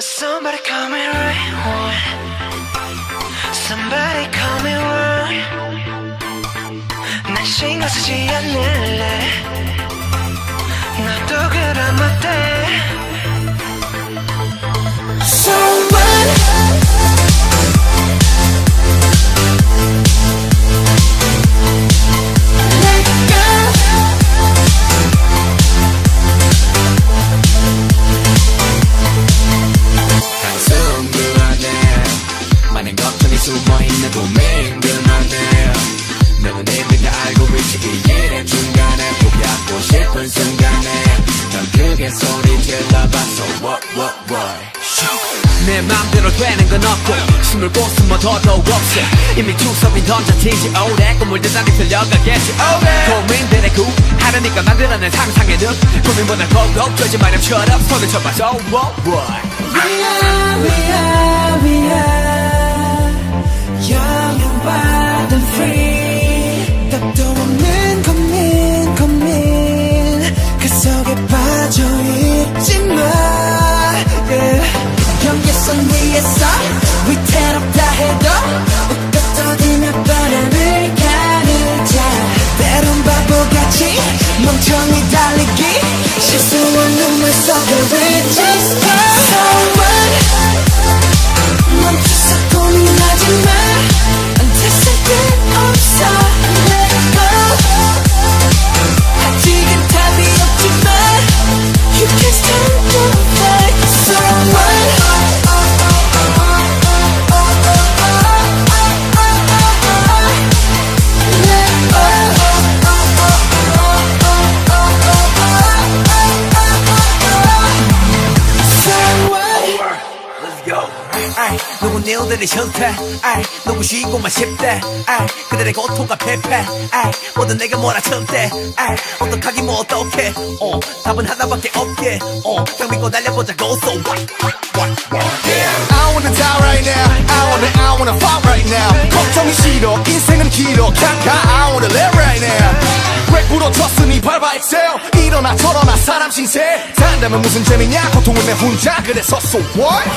Somebody call me right one. Somebody call me wrong. 난 신경 쓰지 않을래. 너도 그럼 어때? So what? 숨어있는 고민들만해 너는 이미 다 알고 있지 이 일의 중간에 포기하고 싶은 순간에 넌 크게 소리 질러봤어 what 내 맘대로 되는 건 없고 숨을 곳은 뭐 더더욱 없어 이미 투섭이 던져진지 오래 꿈을 대단히 들려가겠지 고민들의 구하려니까 만들어낸 상상의 늪 고민보다 더욱 되지 마렴처럼 손을 쳐봐서 We are young and wild and free. 답도 없는 고민 그 속에 빠져있지만 경계선 위에서 위태롭다 해도 웃고 떠들며 바람을 가르자 때론 바보같이 멍청이 달리기 실수한 눈물 속에 We just go So what 멈춰서 고민하지마 안 됐을 때 없어 Let go 아직은 답이 없지만 You can stand the fight So what 누군 일들이 싫대 누구 쉬고만 싶대 그들의 고통과 패패 모두 내가 몰아쳤대 어떡하기 뭐 어떡해 답은 하나밖에 없게 딱 믿고 달려보자고 So what I wanna die right now I wanna fight right now 걱정이 싫어 인생은 길어 can't I wanna live right now 왜 부러졌으니 밟아 excel 일어나 저러나 사람 신세 산다면 무슨 재미냐 고통은 내 혼자 그래서 So what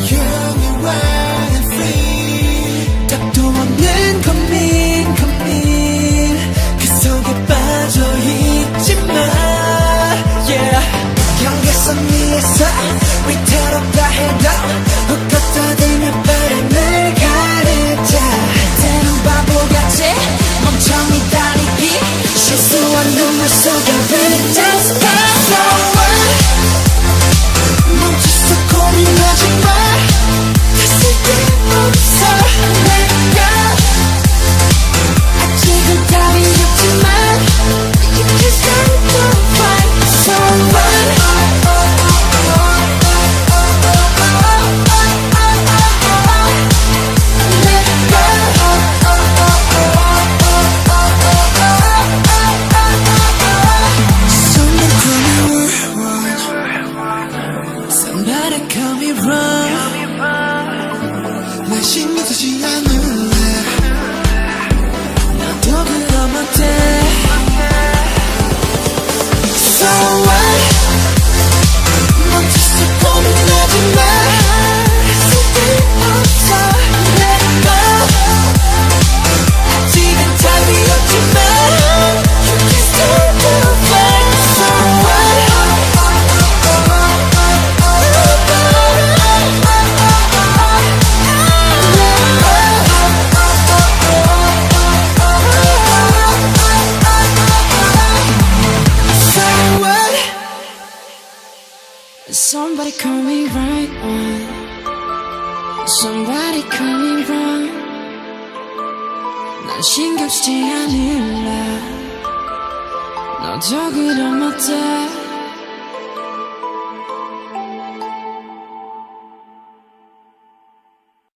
Young and wild and free 답도 없는 고민 그 속에 빠져있지만 Yeah 경계선 위에서 위태롭다 해도 웃고 떠들며 바람을 가르자 때론 바보같이 멍청이 달리기 실수한 눈물 속에 We just go So what 멈춰서 고민하지마 됐을 때 없어 Let go 아직은 답이 없지만 You can stand the fight So what Somebody call me wrong 난 신경 쓰지 않을래 너도 그럼 어때 So what 멈춰서 고민하지마 쓸데없어 Let go 아직은 답이 없지만 You can still do it So what Somebody call me right one Somebody call me wrong 난 신경 쓰지 않을래 너도 그럼 어때